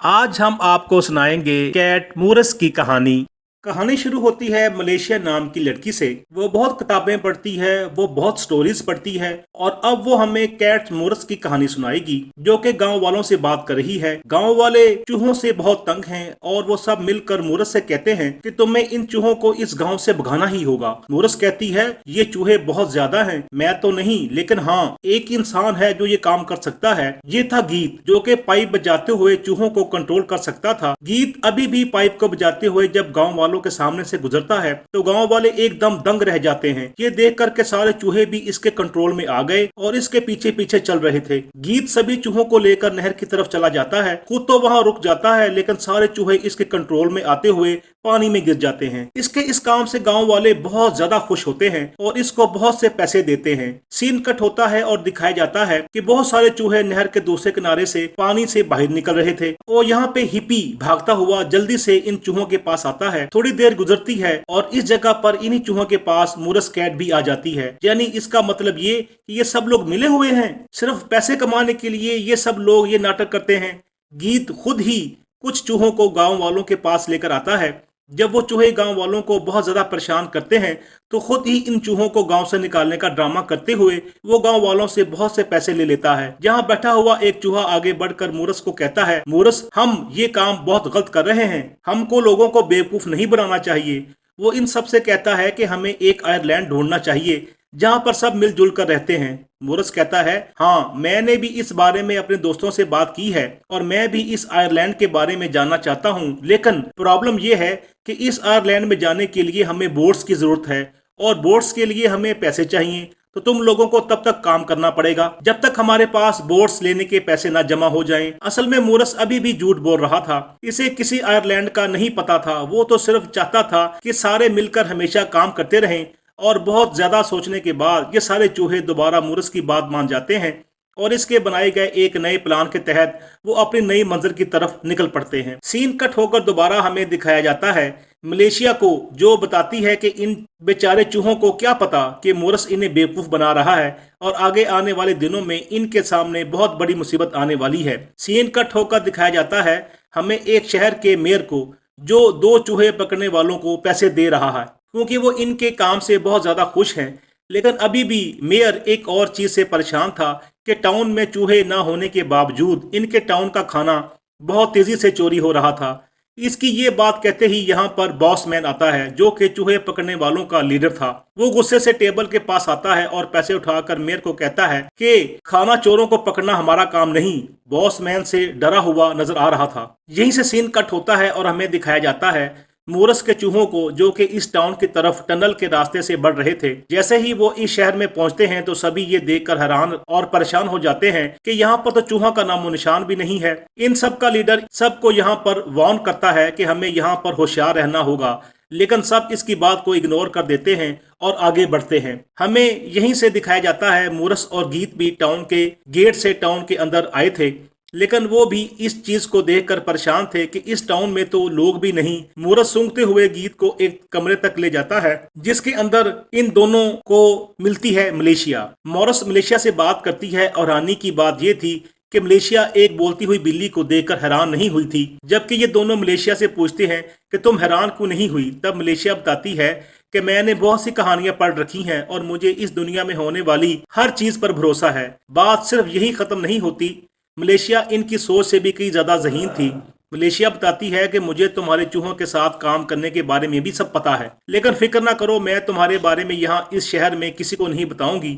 आज हम आपको सुनाएंगे कैट मूरस की कहानी। कहानी शुरू होती है मलेशिया नाम की लड़की से। वो बहुत किताबें पढ़ती है, वो बहुत स्टोरीज पढ़ती है और अब वो हमें कैट मूरस की कहानी सुनाएगी जो कि गांव वालों से बात कर रही है। गांव वाले चूहों से बहुत तंग हैं और वो सब मिलकर मूरस से कहते हैं कि तुम्हें इन चूहों को इस गांव से भगाना ही होगा। मूरस कहती है ये चूहे बहुत ज्यादा हैं, मैं तो नहीं लेकिन हाँ एक इंसान है जो ये काम कर सकता है। ये था गीत जो कि पाइप बजाते हुए चूहों को कंट्रोल कर सकता था। गीत अभी भी पाइप को बजाते हुए जब गांव वालों के सामने से गुजरता है तो गांव वाले एकदम दंग रह जाते हैं। ये देख कर के सारे चूहे भी इसके कंट्रोल में आ गए और इसके पीछे पीछे चल रहे थे। गीत सभी चूहों को लेकर नहर की तरफ चला जाता है। खुद तो वहाँ रुक जाता है लेकिन सारे चूहे इसके कंट्रोल में आते हुए पानी में गिर जाते हैं। इसके इस काम से गांव वाले बहुत ज्यादा खुश होते हैं और इसको बहुत से पैसे देते हैं। सीन कट होता है और दिखाया जाता है कि बहुत सारे चूहे नहर के दूसरे किनारे से पानी से बाहर निकल रहे थे और यहाँ पे हिप्पी भागता हुआ जल्दी से इन चूहों के पास आता है। थोड़ी देर गुजरती है और इस जगह पर इन्हीं चूहों के पास मूरस कैट भी आ जाती है। यानी इसका मतलब ये कि ये सब लोग मिले हुए हैं, सिर्फ पैसे कमाने के लिए ये सब लोग ये नाटक करते हैं। गीत खुद ही कुछ चूहों को गांव वालों के पास लेकर आता है। जब वो चूहे गांव वालों को बहुत ज्यादा परेशान करते हैं तो खुद ही इन चूहों को गांव से निकालने का ड्रामा करते हुए वो गांव वालों से बहुत से पैसे ले लेता है। जहां बैठा हुआ एक चूहा आगे बढ़कर मूरस को कहता है, मूरस हम ये काम बहुत गलत कर रहे हैं, हमको लोगों को बेवकूफ नहीं बनाना चाहिए। वो इन सब से कहता है कि हमें एक आयरलैंड ढूंढना चाहिए जहां पर सब मिलजुल कर रहते हैं। मूरस कहता है, हाँ मैंने भी इस बारे में अपने दोस्तों से बात की है और मैं भी इस आयरलैंड के बारे में जानना चाहता हूँ, लेकिन प्रॉब्लम यह है कि इस आयरलैंड में जाने के लिए हमें बोट्स की जरूरत है और बोट्स के लिए हमें पैसे चाहिए। तो तुम लोगों को तब तक काम करना पड़ेगा जब तक हमारे पास बोट्स लेने के पैसे ना जमा हो जाएं। असल में मूरस अभी भी झूठ बोल रहा था। इसे किसी आयरलैंड का नहीं पता था। वो तो सिर्फ चाहता था कि सारे मिलकर हमेशा काम करते रहें और बहुत ज्यादा सोचने के बाद ये सारे चूहे दोबारा मूरस की बात मान जाते हैं और इसके बनाए गए एक नए प्लान के तहत वो अपनी नई मंजिल की तरफ निकल पड़ते हैं। सीन कट होकर दोबारा हमें दिखाया जाता है मलेशिया को, जो बताती है कि इन बेचारे चूहों को क्या पता कि मूरस इन्हें बेवकूफ बना रहा है और आगे आने वाले दिनों में इनके सामने बहुत बड़ी मुसीबत आने वाली है। सीन कट होकर दिखाया जाता है हमें एक शहर के मेयर को जो दो चूहे पकड़ने वालों को पैसे दे रहा है क्योंकि वो इनके काम से बहुत ज्यादा खुश हैं। लेकिन अभी भी मेयर एक और चीज से परेशान था कि टाउन में चूहे ना होने के बावजूद इनके टाउन का खाना बहुत तेजी से चोरी हो रहा था। इसकी ये बात कहते ही यहाँ पर बॉस मैन आता है जो कि चूहे पकड़ने वालों का लीडर था। वो गुस्से से टेबल के पास आता है और पैसे उठाकर मेयर को कहता है कि खाना चोरों को पकड़ना हमारा काम नहीं। बॉस मैन से डरा हुआ नजर आ रहा था। यहीं से सीन कट होता है और हमें दिखाया जाता है मूरस के चूहों को जो कि इस टाउन की तरफ टनल के रास्ते से बढ़ रहे थे। जैसे ही वो इस शहर में पहुंचते हैं तो सभी ये देखकर हैरान और परेशान हो जाते हैं कि यहाँ पर तो चूहा का नामो निशान भी नहीं है। इन सब का लीडर सबको यहाँ पर वार्न करता है कि हमें यहाँ पर होशियार रहना होगा, लेकिन सब इसकी बात को इग्नोर कर देते हैं और आगे बढ़ते हैं। हमें यहीं से दिखाया जाता है मूरस और गीत भी टाउन के गेट से टाउन के अंदर आए थे, लेकिन वो भी इस चीज को देखकर परेशान थे कि इस टाउन में तो लोग भी नहीं। मूरस सूंघते हुए गीत को एक कमरे तक ले जाता है जिसके अंदर इन दोनों को मिलती है मलेशिया। मॉरिस मलेशिया से बात करती है और हैरानी की बात ये थी कि मलेशिया एक बोलती हुई बिल्ली को देखकर हैरान नहीं हुई थी, जबकि ये दोनों मलेशिया से पूछते हैं कि तुम हैरान क्यों नहीं हुई। तब मलेशिया बताती है कि मैंने बहुत सी कहानियां पढ़ रखी हैं और मुझे इस दुनिया में होने वाली हर चीज पर भरोसा है। बात सिर्फ यही खत्म नहीं होती, मलेशिया इनकी सोच से भी कई ज्यादा ज़हीन थी। मलेशिया बताती है कि मुझे तुम्हारे चूहों के साथ काम करने के बारे में भी सब पता है, लेकिन फिक्र ना करो, मैं तुम्हारे बारे में यहाँ इस शहर में किसी को नहीं बताऊंगी।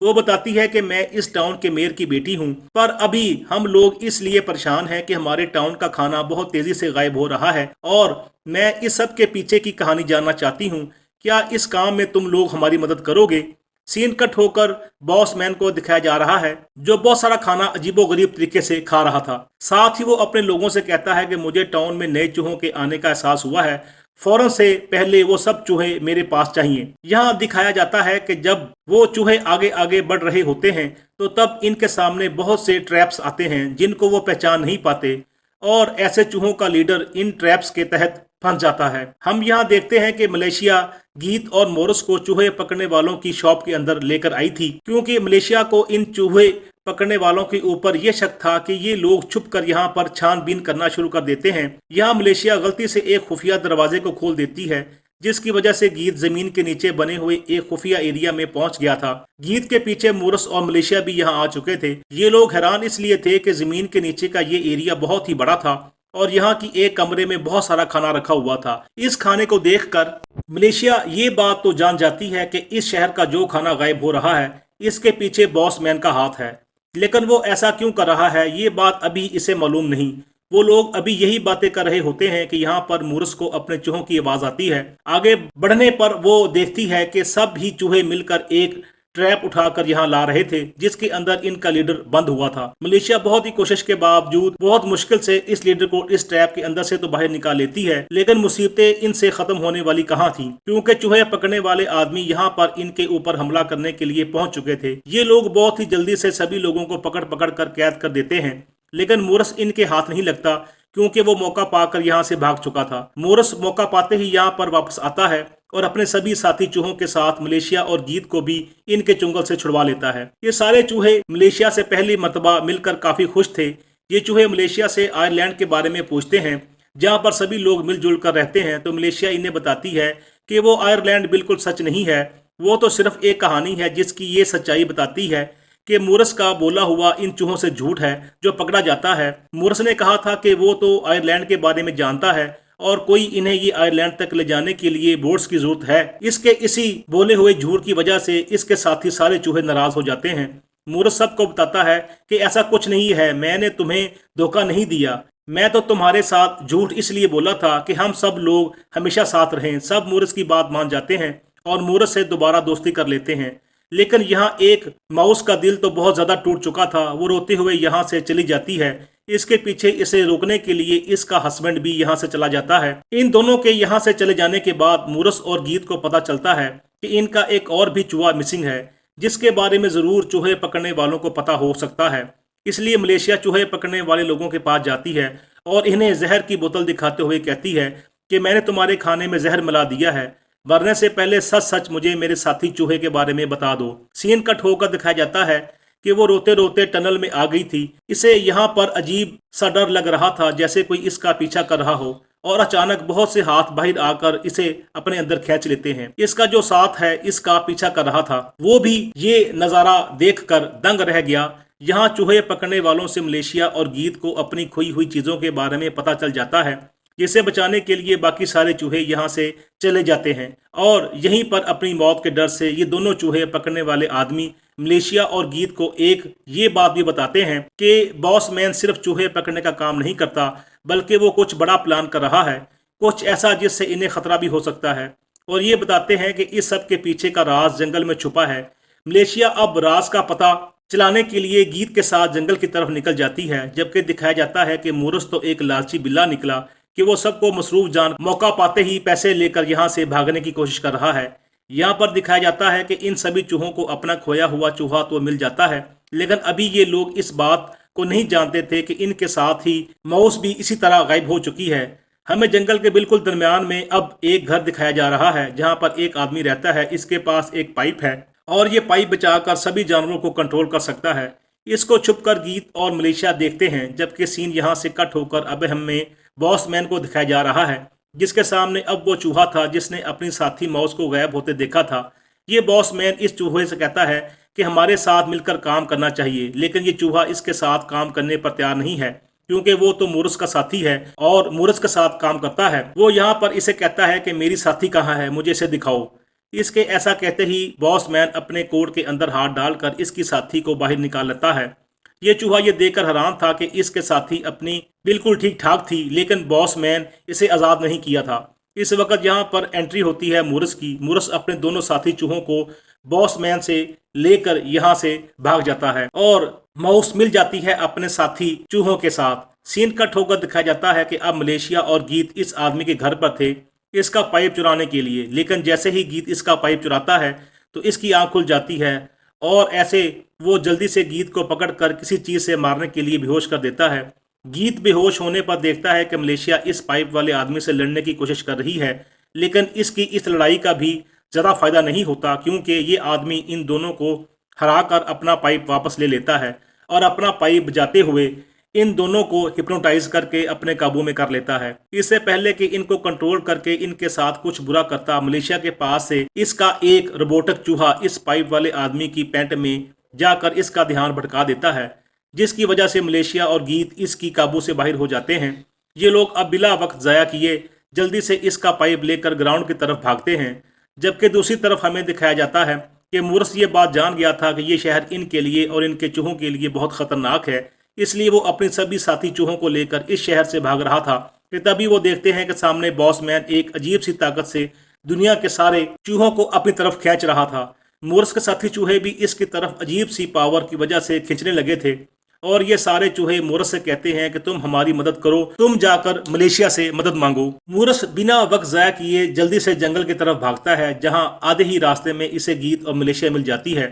वो बताती है कि मैं इस टाउन के मेयर की बेटी हूँ, पर अभी हम लोग इसलिए परेशान हैं कि हमारे टाउन का खाना बहुत तेजी से गायब हो रहा है और मैं इस सब के पीछे की कहानी जानना चाहती हूँ। क्या इस काम में तुम लोग हमारी मदद करोगे? सीन कट होकर बॉस मैन को दिखाया जा रहा है जो बहुत सारा खाना अजीबोगरीब तरीके से खा रहा था। साथ ही वो अपने लोगों से कहता है कि मुझे टाउन में नए चूहों के आने का एहसास हुआ है, फौरन से पहले वो सब चूहे मेरे पास चाहिए। यहाँ दिखाया जाता है कि जब वो चूहे आगे आगे बढ़ रहे होते हैं तो तब इनके सामने बहुत से ट्रैप्स आते हैं जिनको वो पहचान नहीं पाते और ऐसे चूहों का लीडर इन ट्रैप्स के तहत फंस जाता है। हम यहाँ देखते हैं कि मलेशिया गीत और मोरस को चूहे पकड़ने वालों की शॉप के अंदर लेकर आई थी क्योंकि मलेशिया को इन चूहे पकड़ने वालों के ऊपर यह शक था कि ये लोग छुप कर यहाँ पर छानबीन करना शुरू कर देते हैं। यहाँ मलेशिया गलती से एक खुफिया दरवाजे को खोल देती है, जिसकी वजह से गीत जमीन के नीचे बने हुए एक खुफिया एरिया में पहुंच गया था। गीत के पीछे मूरस और मलेशिया भी यहाँ आ चुके थे। ये लोग हैरान इसलिए थे कि जमीन के नीचे का ये एरिया बहुत ही बड़ा था और यहाँ की एक कमरे में बहुत सारा खाना रखा हुआ था। इस खाने को देखकर मलेशिया ये बात तो जान जाती है कि इस शहर का जो खाना गायब हो रहा है इसके पीछे बॉस मैन का हाथ है, लेकिन वो ऐसा क्यों कर रहा है ये बात अभी इसे मालूम नहीं। वो लोग अभी यही बातें कर रहे होते हैं कि यहाँ पर मूरस को अपने चूहों की आवाज आती है। आगे बढ़ने पर वो देखती है कि सब ही चूहे मिलकर एक ट्रैप उठाकर यहाँ ला रहे थे, जिसके अंदर इनका लीडर बंद हुआ था। मलेशिया बहुत ही कोशिश के बावजूद बहुत मुश्किल से इस लीडर को इस ट्रैप के अंदर से तो बाहर निकाल लेती है, लेकिन मुसीबतें इनसे खत्म होने वाली कहाँ थी, क्योंकि चूहे पकड़ने वाले आदमी यहाँ पर इनके ऊपर हमला करने के लिए पहुंच चुके थे। ये लोग बहुत ही जल्दी से सभी लोगों को पकड़ पकड़ कर कैद कर देते हैं, लेकिन मूरस इनके हाथ नहीं लगता क्योंकि वो मौका पाकर यहाँ से भाग चुका था। मूरस मौका पाते ही यहाँ पर वापस आता है और अपने सभी साथी चूहों के साथ मलेशिया और गीत को भी इनके चुंगल से छुड़वा लेता है। ये सारे चूहे मलेशिया से पहली मर्तबा मिलकर काफी खुश थे। ये चूहे मलेशिया से आयरलैंड के बारे में पूछते हैं, जहाँ पर सभी लोग मिलजुल कर रहते हैं। तो मलेशिया इन्हें बताती है कि वो आयरलैंड बिल्कुल सच नहीं है, वो तो सिर्फ एक कहानी है जिसकी ये सच्चाई बताती है कि मूरस का बोला हुआ इन चूहों से झूठ है जो पकड़ा जाता है। मूरस ने कहा था कि वो तो आयरलैंड के बारे में जानता है और कोई इन्हें ये आयरलैंड तक ले जाने के लिए बोट्स की जरूरत है। इसके इसी बोले हुए झूठ की वजह से इसके साथी सारे चूहे नाराज हो जाते हैं। मूरस सबको बताता है कि ऐसा कुछ नहीं है, मैंने तुम्हें धोखा नहीं दिया, मैं तो तुम्हारे साथ झूठ इसलिए बोला था कि हम सब लोग हमेशा साथ रहें। सब मूरस की बात मान जाते हैं और मूरस से दोबारा दोस्ती कर लेते हैं। लेकिन यहाँ एक माउस का दिल तो बहुत ज्यादा टूट चुका था, वो रोते हुए यहाँ से चली जाती है। इसके पीछे इसे रोकने के लिए इसका हस्बैंड भी यहाँ से चला जाता है। इन दोनों के यहाँ से चले जाने के बाद मूरस और गीत को पता चलता है कि इनका एक और भी चूहा मिसिंग है, जिसके बारे में जरूर चूहे पकड़ने वालों को पता हो सकता है। इसलिए मलेशिया चूहे पकड़ने वाले लोगों के पास जाती है और इन्हें जहर की बोतल दिखाते हुए कहती है कि मैंने तुम्हारे खाने में जहर मिला दिया है, मरने से पहले सच सच मुझे मेरे साथी चूहे के बारे में बता दो। सीन कट होकर दिखाया जाता है कि वो रोते रोते टनल में आ गई थी। इसे यहाँ पर अजीब सा डर लग रहा था, जैसे कोई इसका पीछा कर रहा हो, और अचानक बहुत से हाथ बाहर आकर इसे अपने अंदर खींच लेते हैं। इसका जो साथ है इसका पीछा कर रहा था, वो भी ये नज़ारा देखकर दंग रह गया। यहाँ चूहे पकड़ने वालों से मलेशिया और गीत को अपनी खोई हुई चीज़ों के बारे में पता चल जाता है, जिसे बचाने के लिए बाकी सारे चूहे यहाँ से चले जाते हैं। और यहीं पर अपनी मौत के डर से ये दोनों चूहे पकड़ने वाले आदमी मलेशिया और गीत को एक ये बात भी बताते हैं कि बॉस मैन सिर्फ चूहे पकड़ने का काम नहीं करता, बल्कि वो कुछ बड़ा प्लान कर रहा है, कुछ ऐसा जिससे इन्हें खतरा भी हो सकता है। और ये बताते हैं कि इस सब के पीछे का राज जंगल में छुपा है। मलेशिया अब राज का पता चलाने के लिए गीत के साथ जंगल की तरफ निकल जाती है, जबकि दिखाया जाता है कि मूरस तो एक लालची बिल्ला निकला कि वो सबको मसरूफ जान मौका पाते ही पैसे लेकर यहाँ से भागने की कोशिश कर रहा है। यहाँ पर दिखाया जाता है कि इन सभी चूहों को अपना खोया हुआ चूहा तो मिल जाता है, लेकिन अभी ये लोग इस बात को नहीं जानते थे कि इनके साथ ही माउस भी इसी तरह गायब हो चुकी है। हमें जंगल के बिल्कुल दरमियान में अब एक घर दिखाया जा रहा है, जहाँ पर एक आदमी रहता है। इसके पास एक पाइप है और ये पाइप बचाकर सभी जानवरों को कंट्रोल कर सकता है। इसको छुपकर गीत और मलेशिया देखते हैं, जबकि सीन यहाँ से कट होकर अब हमें बॉस मैन को दिखाया जा रहा है, जिसके सामने अब वो चूहा था जिसने अपनी साथी माउस को गायब होते देखा था। ये बॉस मैन इस चूहे से कहता है कि हमारे साथ मिलकर काम करना चाहिए, लेकिन ये चूहा इसके साथ काम करने पर तैयार नहीं है, क्योंकि वो तो मूरस का साथी है और मूरस के साथ काम करता है। वो यहाँ पर इसे कहता है कि मेरी साथी कहाँ है, मुझे इसे दिखाओ। इसके ऐसा कहते ही बॉस मैन अपने कोट के अंदर हाथ डालकर इसकी साथी को बाहर निकाल लेता है। ये चूहा ये देखकर हैरान था कि इसके साथी अपनी बिल्कुल ठीक ठाक थी, लेकिन बॉस मैन इसे आज़ाद नहीं किया था। इस वक्त यहाँ पर एंट्री होती है मूरस की। मूरस अपने दोनों साथी चूहों को बॉस मैन से लेकर यहाँ से भाग जाता है और माउस मिल जाती है अपने साथी चूहों के साथ। सीन कट होकर दिखाया जाता है कि अब मलेशिया और गीत इस आदमी के घर पर थे इसका पाइप चुराने के लिए, लेकिन जैसे ही गीत इसका पाइप चुराता है तो इसकी आंख खुल जाती है और ऐसे वो जल्दी से गीत को पकड़कर किसी चीज़ से मारने के लिए बेहोश कर देता है। गीत बेहोश होने पर देखता है कि मलेशिया इस पाइप वाले आदमी से लड़ने की कोशिश कर रही है, लेकिन इसकी इस लड़ाई का भी ज़्यादा फायदा नहीं होता, क्योंकि ये आदमी इन दोनों को हरा कर अपना पाइप वापस ले लेता है। और अपना पाइप बजाते हुए इन दोनों को हिप्नोटाइज करके अपने काबू में कर लेता है। इससे पहले कि इनको कंट्रोल करके इनके साथ कुछ बुरा करता, मलेशिया के पास से इसका एक रोबोटिक चूहा इस पाइप वाले आदमी की पैंट में जाकर इसका ध्यान भटका देता है, जिसकी वजह से मलेशिया और गीत इसकी काबू से बाहर हो जाते हैं। ये लोग अब बिला वक्त ज़ाया किए जल्दी से इसका पाइप लेकर ग्राउंड की तरफ भागते हैं, जबकि दूसरी तरफ हमें दिखाया जाता है कि मूरस ये बात जान गया था कि ये शहर इनके लिए और इनके चूहों के लिए बहुत ख़तरनाक है, इसलिए वो अपने सभी साथी चूहों को लेकर इस शहर से भाग रहा था कि तभी वो देखते हैं कि सामने बॉस मैन एक अजीब सी ताकत से दुनिया के सारे चूहों को अपनी तरफ खींच रहा था। मूरस के साथी चूहे भी इसकी तरफ अजीब सी पावर की वजह से खींचने लगे थे और ये सारे चूहे मूरस से कहते हैं कि तुम हमारी मदद करो, तुम जाकर मलेशिया से मदद मांगो। मूरस बिना वक्त ज़ाया किए जल्दी से जंगल की तरफ भागता है, जहां आधे ही रास्ते में इसे गीत और मलेशिया मिल जाती है।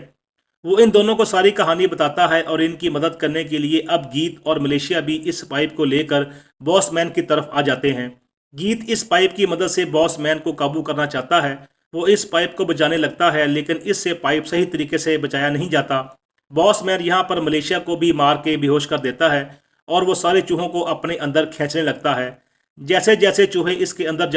वो इन दोनों को सारी कहानी बताता है और इनकी मदद करने के लिए अब गीत और मलेशिया भी इस पाइप को लेकर बॉस मैन की तरफ आ जाते हैं। गीत इस पाइप की मदद से बॉस मैन को काबू करना चाहता है। वो इस पाइप को बचाने लगता है, लेकिन इससे पाइप सही तरीके से बचाया नहीं जाता। बॉस मैन यहाँ पर मलेशिया को भी मार के बेहोश कर देता है और वो सारे चूहों को अपने अंदर खींचने लगता है। जैसे जैसे चूहे इसके अंदर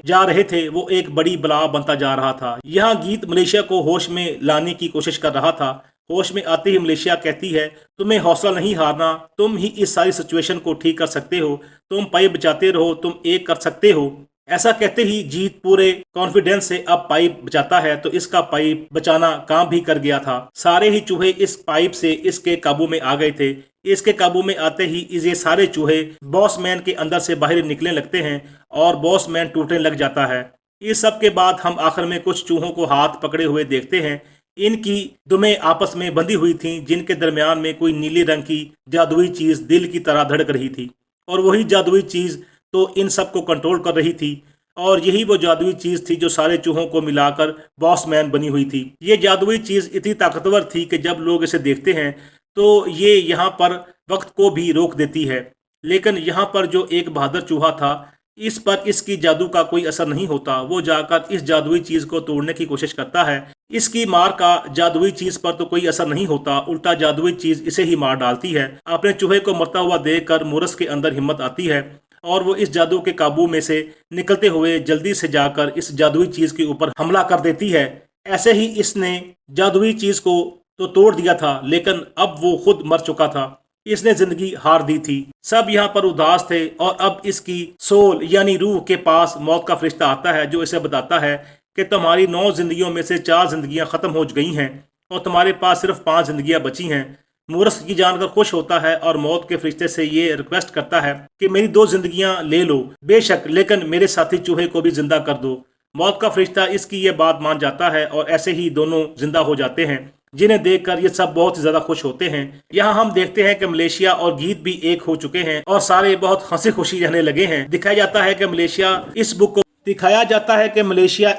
जा रहे थे, वो एक बड़ी बला बनता जा रहा था। यहाँ गीत मलेशिया को होश में लाने की कोशिश कर रहा था। होश में आते ही मलेशिया कहती है, तुम्हें हौसला नहीं हारना, तुम ही इस सारी सिचुएशन को ठीक कर सकते हो, तुम पाइप बचाते रहो, तुम एक कर सकते हो। ऐसा कहते ही जीत पूरे कॉन्फिडेंस से अब पाइप बचाता है, तो इसका पाइप बचाना काम भी कर गया था। सारे ही चूहे इस पाइप से इसके काबू में आ गए थे। इसके काबू में आते ही ये सारे चूहे बॉस मैन के अंदर से बाहर निकलने लगते हैं और बॉस मैन टूटने लग जाता है। इस सब के बाद हम आखिर में कुछ चूहों को हाथ पकड़े हुए देखते हैं। इनकी दुमें आपस में बंधी हुई थीं, जिनके दरमियान में कोई नीली रंग की जादुई चीज दिल की तरह धड़क रही थी और वही जादुई चीज तो इन सब को कंट्रोल कर रही थी और यही वो जादुई चीज थी जो सारे चूहों को मिलाकर बॉस मैन बनी हुई थी। ये जादुई चीज इतनी ताकतवर थी कि जब लोग इसे देखते हैं तो ये यहाँ पर वक्त को भी रोक देती है, लेकिन यहाँ पर जो एक बहादुर चूहा था, इस पर इसकी जादू का कोई असर नहीं होता। वो जाकर इस जादुई चीज को तोड़ने की कोशिश करता है। इसकी मार का जादुई चीज पर तो कोई असर नहीं होता, उल्टा जादुई चीज इसे ही मार डालती है। अपने चूहे को मरता हुआ देखकर मूरस के अंदर हिम्मत आती है और वो इस जादू के काबू में से निकलते हुए जल्दी से जाकर इस जादुई चीज के ऊपर हमला कर देती है। ऐसे ही इसने जादुई चीज को तो तोड़ दिया था, लेकिन अब वो खुद मर चुका था। इसने जिंदगी हार दी थी। सब यहाँ पर उदास थे और अब इसकी सोल यानी रूह के पास मौत का फरिश्ता आता है, जो इसे बताता है कि तुम्हारी 9 जिंदगियों में से 4 जिंदगियां खत्म हो गई हैं और तुम्हारे पास सिर्फ 5 जिंदगियां बची हैं। मूरस ये जानकर खुश होता है और मौत के फरिश्ते से ये रिक्वेस्ट करता है कि मेरी 2 जिंदगियां ले लो, बेशक, लेकिन मेरे साथी चूहे को भी जिंदा कर दो। मौत का फरिश्ता इसकी ये बात मान जाता है और ऐसे ही दोनों जिंदा हो जाते हैं, जिन्हें देखकर ये सब बहुत ज्यादा खुश होते हैं। यहाँ हम देखते हैं कि मलेशिया और गीत भी एक हो चुके हैं और सारे बहुत हंसी खुशी रहने लगे हैं। दिखाया जाता है कि मलेशिया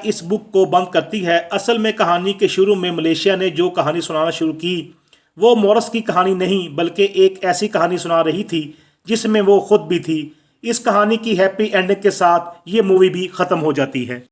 इस बुक को बंद करती है। असल में कहानी के शुरू में मलेशिया ने जो कहानी सुनाना शुरू की वो मूरस की कहानी नहीं, बल्कि एक ऐसी कहानी सुना रही थी जिसमें वो खुद भी थी। इस कहानी की हैप्पी एंडिंग के साथ ये मूवी भी खत्म हो जाती है।